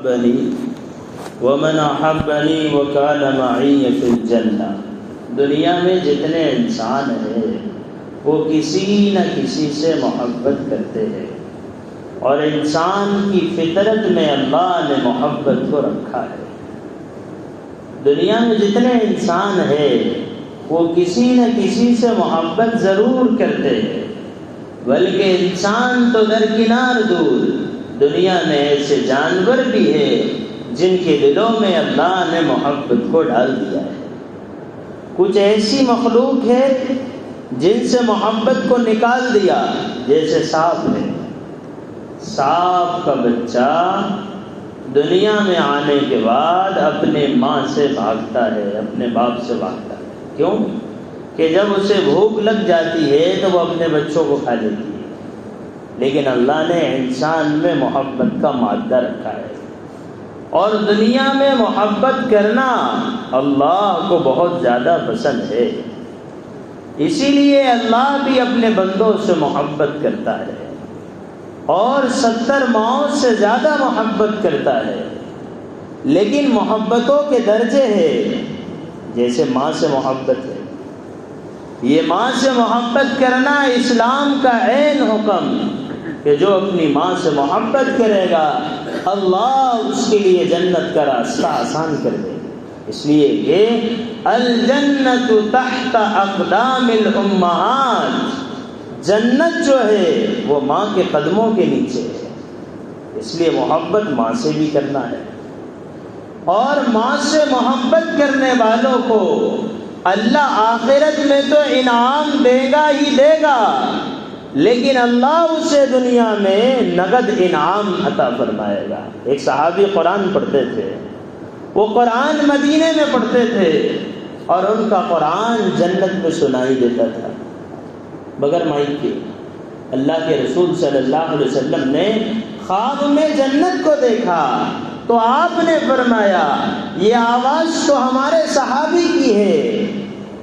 أحبني ومن أحبني وكان معي في الجنة۔ دنیا میں جتنے انسان ہیں وہ کسی نہ کسی سے محبت کرتے ہیں، اور انسان کی فطرت میں اللہ نے محبت کو رکھا ہے۔ دنیا میں جتنے انسان ہیں وہ کسی نہ کسی سے محبت ضرور کرتے ہیں، بلکہ انسان تو درکنار دور، دنیا میں ایسے جانور بھی ہیں جن کے دلوں میں اللہ نے محبت کو ڈال دیا ہے۔ کچھ ایسی مخلوق ہے جن سے محبت کو نکال دیا، جیسے سانپ ہے۔ سانپ کا بچہ دنیا میں آنے کے بعد اپنے ماں سے بھاگتا ہے، اپنے باپ سے بھاگتا ہے۔ کیوں؟ کہ جب اسے بھوک لگ جاتی ہے تو وہ اپنے بچوں کو کھا لیتی ہے۔ لیکن اللہ نے انسان میں محبت کا مادہ رکھا ہے، اور دنیا میں محبت کرنا اللہ کو بہت زیادہ پسند ہے۔ اسی لیے اللہ بھی اپنے بندوں سے محبت کرتا ہے، اور 70 ماؤں سے زیادہ محبت کرتا ہے۔ لیکن محبتوں کے درجے ہیں، جیسے ماں سے محبت ہے۔ یہ ماں سے محبت کرنا اسلام کا عین حکم، کہ جو اپنی ماں سے محبت کرے گا اللہ اس کے لیے جنت کا راستہ آسان کر دے گا۔ اس لیے کہ الجنت تحت اقدام الامہات، جنت جو ہے وہ ماں کے قدموں کے نیچے ہے۔ اس لیے محبت ماں سے بھی کرنا ہے، اور ماں سے محبت کرنے والوں کو اللہ آخرت میں تو انعام دے گا ہی دے گا، لیکن اللہ اسے دنیا میں نقد انعام عطا فرمائے گا۔ ایک صحابی قرآن پڑھتے تھے، وہ قرآن مدینے میں پڑھتے تھے، اور ان کا قرآن جنت میں سنائی دیتا تھا بغیر مائک کے۔ اللہ کے رسول صلی اللہ علیہ وسلم نے خواب میں جنت کو دیکھا تو آپ نے فرمایا یہ آواز تو ہمارے صحابی کی ہے۔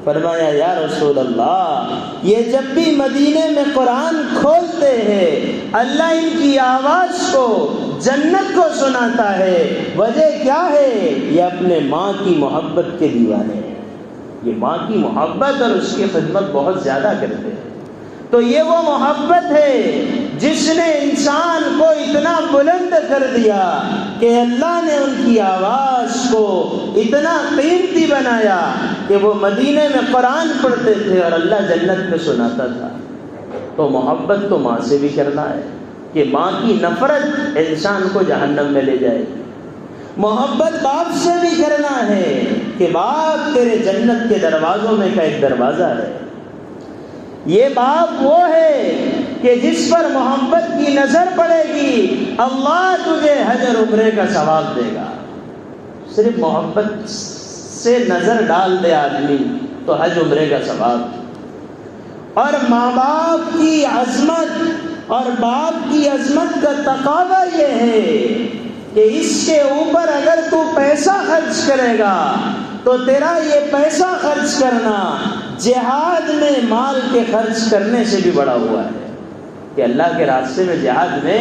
فرمایا یا رسول اللہ، یہ جب بھی مدینے میں قرآن کھولتے ہیں اللہ ان کی آواز کو جنت کو سناتا ہے۔ وجہ کیا ہے؟ یہ اپنے ماں کی محبت کے دیوانے ہیں، یہ ماں کی محبت اور اس کی خدمت بہت زیادہ کرتے ہیں۔ تو یہ وہ محبت ہے جس نے انسان کو اتنا بلند کر دیا کہ اللہ نے ان کی آواز کو اتنا قیمتی بنایا کہ وہ مدینے میں قرآن پڑھتے تھے اور اللہ جنت میں سناتا تھا۔ تو محبت تو ماں سے بھی کرنا ہے، کہ ماں کی نفرت انسان کو جہنم میں لے جائے گی۔ محبت باپ سے بھی کرنا ہے، کہ باپ تیرے جنت کے دروازوں میں کا ایک دروازہ ہے۔ یہ باپ وہ ہے کہ جس پر محبت کی نظر پڑے گی اللہ تجھے حج اور عمرے کا ثواب دے گا۔ صرف محبت سے نظر ڈال دے آدمی تو حج عمرے کا ثواب۔ اور ماں باپ کی عظمت اور باپ کی عظمت کا تقاضا یہ ہے کہ اس کے اوپر اگر تو پیسہ خرچ کرے گا تو تیرا یہ پیسہ خرچ کرنا جہاد میں مال کے خرچ کرنے سے بھی بڑا ہوا ہے، کہ اللہ کے راستے میں جہاد میں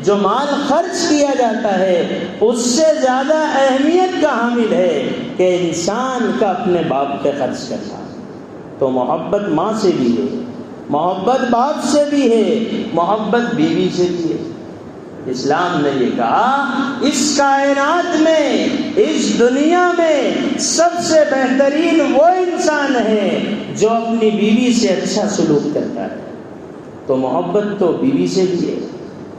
جو مال خرچ کیا جاتا ہے اس سے زیادہ اہمیت کا حامل ہے کہ انسان کا اپنے باپ پہ خرچ کرنا۔ تو محبت ماں سے بھی ہے، محبت باپ سے بھی ہے، محبت بیوی سے بھی ہے۔ اسلام نے یہ کہا اس کائنات میں، اس دنیا میں سب سے بہترین وہ انسان ہے جو اپنی بیوی سے اچھا سلوک کرتا ہے۔ تو محبت تو بیوی سے بھی ہے،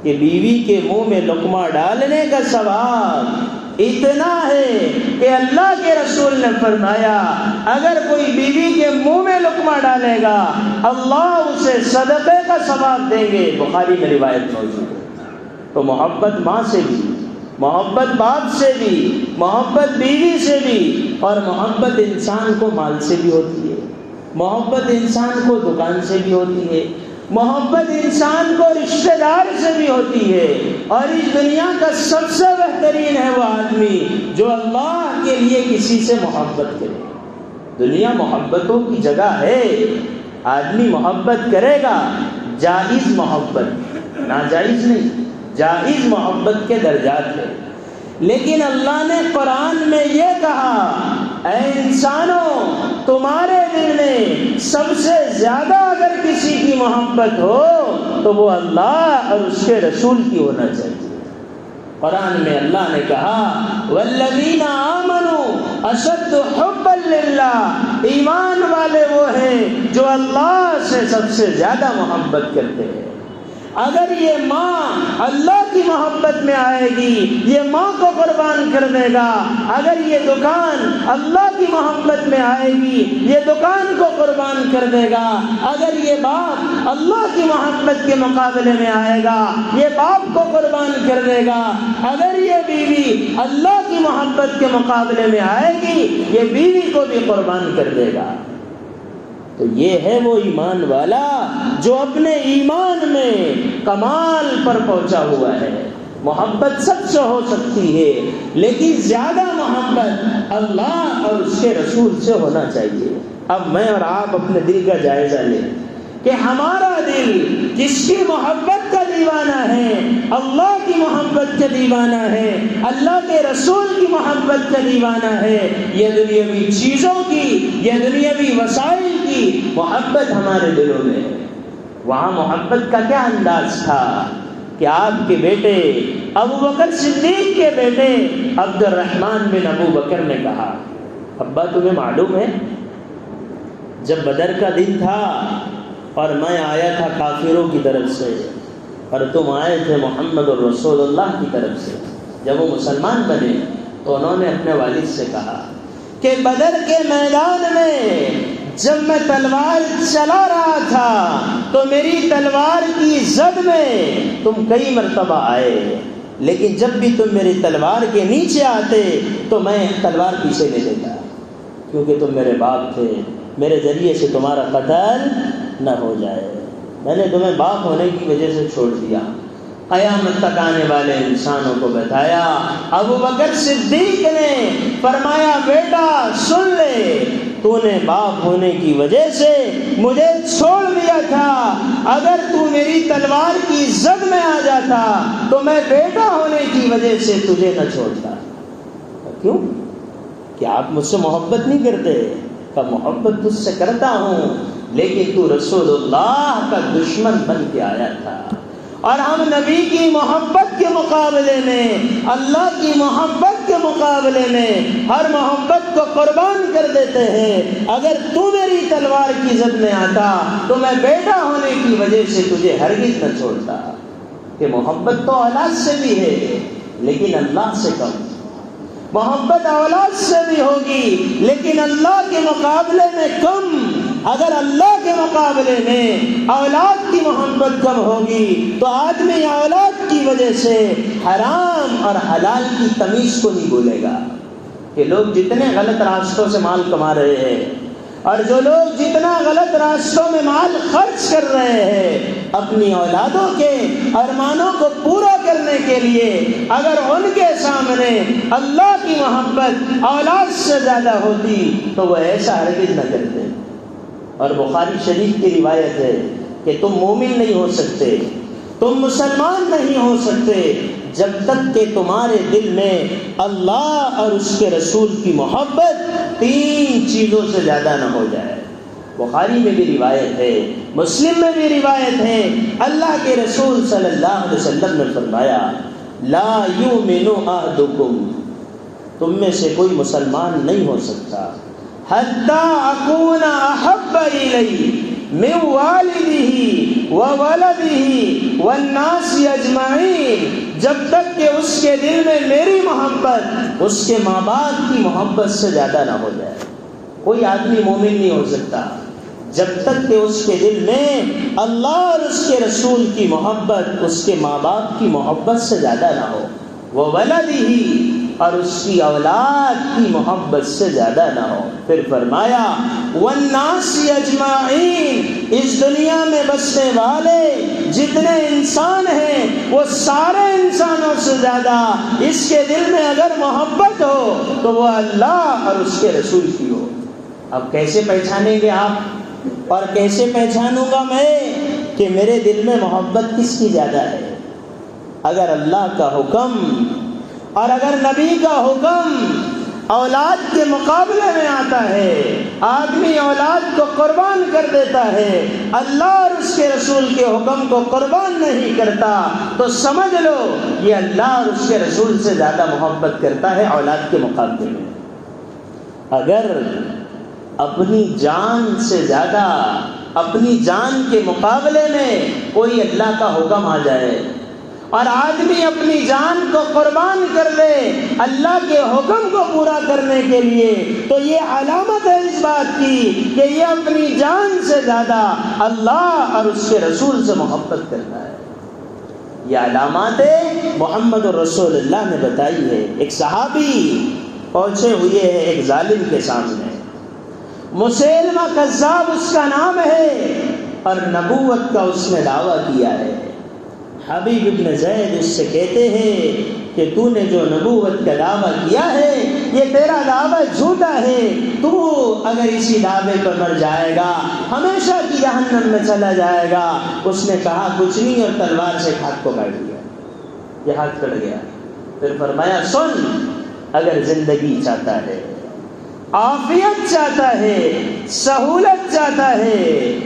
کہ بیوی کے منہ میں لقمہ ڈالنے کا ثواب اتنا ہے کہ اللہ کے رسول نے فرمایا اگر کوئی بیوی کے منہ میں لقمہ ڈالے گا اللہ اسے صدقے کا ثواب دیں گے۔ بخاری میں روایت موجود ہے۔ تو محبت ماں سے بھی، محبت باپ سے بھی، محبت بیوی سے بھی، اور محبت انسان کو مال سے بھی ہوتی ہے، محبت انسان کو دکان سے بھی ہوتی ہے، محبت انسان کو رشتہ دار سے بھی ہوتی ہے۔ اور اس دنیا کا سب سے بہترین ہے وہ آدمی جو اللہ کے لیے کسی سے محبت کرے۔ دنیا محبتوں کی جگہ ہے، آدمی محبت کرے گا، جائز محبت، ناجائز نہیں، جائز محبت کے درجات ہے۔ لیکن اللہ نے قرآن میں یہ کہا، اے انسانوں تمہارے دل میں سب سے زیادہ اگر کسی کی محبت ہو تو وہ اللہ اور اس کے رسول کی ہونا چاہیے۔ قرآن میں اللہ نے کہا والذین آمنوا اشد حبا للہ، ایمان والے وہ ہیں جو اللہ سے سب سے زیادہ محبت کرتے ہیں۔ اگر یہ ماں اللہ کی محبت میں آئے گی، یہ ماں کو قربان کر دے گا۔ اگر یہ دکان اللہ کی محبت میں آئے گی، یہ دکان کو قربان کر دے گا۔ اگر یہ باپ اللہ کی محبت کے مقابلے میں آئے گا، یہ باپ کو قربان کر دے گا۔ اگر یہ بیوی اللہ کی محبت کے مقابلے میں آئے گی، یہ بیوی کو بھی قربان کر دے گا۔ تو یہ ہے وہ ایمان والا جو اپنے ایمان میں کمال پر پہنچا ہوا ہے۔ محبت سب سے ہو سکتی ہے، لیکن زیادہ محبت اللہ اور اس کے رسول سے ہونا چاہیے۔ اب میں اور آپ اپنے دل کا جائزہ لیں کہ ہمارا دل کس کی محبت کا دیوانہ ہے؟ اللہ کی محبت کا دیوانہ ہے، اللہ کے رسول کی محبت کا دیوانہ ہے، یہ دنیاوی چیزوں کی، یہ دنیاوی وسائل کی محبت ہمارے دلوں میں ہے۔ وہاں محبت کا کیا انداز تھا کہ آپ کے بیٹے ابو بکر صدیق کے بیٹے عبد الرحمن بن ابو بکر نے کہا، ابا تمہیں معلوم ہے جب بدر کا دن تھا اور میں آیا تھا کافروں کی طرف سے اور تم آئے تھے محمد الرسول اللہ کی طرف سے، جب وہ مسلمان بنے تو انہوں نے اپنے والد سے کہا کہ بدر کے میدان میں جب میں تلوار چلا رہا تھا تو میری تلوار کی زد میں تم کئی مرتبہ آئے، لیکن جب بھی تم میری تلوار کے نیچے آتے تو میں تلوار پیچھے لے لیتا، کیونکہ تم میرے باپ تھے، میرے ذریعے سے تمہارا قتل نہ ہو جائے، میں نے تمہیں باپ ہونے کی وجہ سے چھوڑ دیا۔ قیامت تک آنے والے انسانوں کو بتایا۔ ابو بکر صدیق نے فرمایا بیٹا سن لے، تو نے باپ ہونے کی وجہ سے مجھے چھوڑ دیا تھا، اگر تو میری تلوار کی زد میں آ جاتا تو میں بیٹا ہونے کی وجہ سے تجھے نہ چھوڑتا۔ کیوں؟ کہ آپ مجھ سے محبت نہیں کرتے؟ کہ محبت تجھ سے کرتا ہوں، لیکن تو رسول اللہ کا دشمن بن کے آیا تھا، اور ہم نبی کی محبت کے مقابلے میں، اللہ کی محبت کے مقابلے میں ہر محبت کو قربان کر دیتے ہیں۔ اگر تو میری تلوار کی زد میں آتا تو میں بیٹا ہونے کی وجہ سے تجھے ہرگز نہ چھوڑتا۔ کہ محبت تو اولاد سے بھی ہے لیکن اللہ سے کم، محبت اولاد سے بھی ہوگی لیکن اللہ کے مقابلے میں کم۔ اگر اللہ کے مقابلے میں اولاد کی محبت کم ہوگی تو آدمی اولاد کی وجہ سے حرام اور حلال کی تمیز کو نہیں بھولے گا۔ کہ لوگ جتنے غلط راستوں سے مال کما رہے ہیں اور جو لوگ جتنا غلط راستوں میں مال خرچ کر رہے ہیں، اپنی اولادوں کے ارمانوں کو پورا کرنے کے لیے اگر ان کے سامنے اللہ کی محبت اولاد سے زیادہ ہوتی تو وہ ایسا ہرگز نہ کرتے۔ اور بخاری شریف کی روایت ہے کہ تم مومن نہیں ہو سکتے، تم مسلمان نہیں ہو سکتے جب تک کہ تمہارے دل میں اللہ اور اس کے رسول کی محبت 3 چیزوں سے زیادہ نہ ہو جائے۔ بخاری میں بھی روایت ہے، مسلم میں بھی روایت ہے، اللہ کے رسول صلی اللہ علیہ وسلم نے فرمایا لا یؤمن احدکم، تم میں سے کوئی مسلمان نہیں ہو سکتا حتی اکون احب الیہ من والدہ وولدہ والناس اجمعین، جب تک کہ اس کے دل میں میری محبت اس کے ماں باپ کی محبت سے زیادہ نہ ہو جائے۔ کوئی آدمی مومن نہیں ہو سکتا جب تک کہ اس کے دل میں اللہ اور اس کے رسول کی محبت اس کے ماں باپ کی محبت سے زیادہ نہ ہو، وولدہ اور اس کی اولاد کی محبت سے زیادہ نہ ہو۔ پھر فرمایا والناس اجمعین، اس دنیا میں بسنے والے جتنے انسان ہیں وہ سارے انسانوں سے زیادہ اس کے دل میں اگر محبت ہو تو وہ اللہ اور اس کے رسول کی ہو۔ اب کیسے پہچانیں گے آپ اور کیسے پہچانوں گا میں کہ میرے دل میں محبت کس کی زیادہ ہے؟ اگر اللہ کا حکم اور اگر نبی کا حکم اولاد کے مقابلے میں آتا ہے، آدمی اولاد کو قربان کر دیتا ہے، اللہ اور اس کے رسول کے حکم کو قربان نہیں کرتا، تو سمجھ لو یہ اللہ اور اس کے رسول سے زیادہ محبت کرتا ہے اولاد کے مقابلے میں۔ اگر اپنی جان سے زیادہ، اپنی جان کے مقابلے میں کوئی اللہ کا حکم آ جائے اور آدمی اپنی جان کو قربان کر دے اللہ کے حکم کو پورا کرنے کے لیے، تو یہ علامت ہے اس بات کی کہ یہ اپنی جان سے زیادہ اللہ اور اس کے رسول سے محبت کرتا ہے۔ یہ علامات محمد رسول اللہ نے بتائی ہے۔ ایک صحابی پہنچے ہوئے ہیں ایک ظالم کے سامنے، مسیلمہ کذاب اس کا نام ہے اور نبوت کا اس نے دعویٰ کیا ہے۔ حبیب ابن زید اس سے کہتے ہیں کہ تو نے جو نبوت کا دعویٰ کیا ہے یہ تیرا دعویٰ جھوٹا ہے، تو اگر اسی دعوے پر مر جائے گا ہمیشہ کی جہنم میں چلا جائے گا۔ اس نے کہا کچھ نہیں اور تلوار سے ہاتھ کو کاٹ دیا، یہ ہاتھ کٹ گیا۔ پھر فرمایا سن، اگر زندگی چاہتا ہے، عافیت چاہتا ہے، سہولت چاہتا ہے،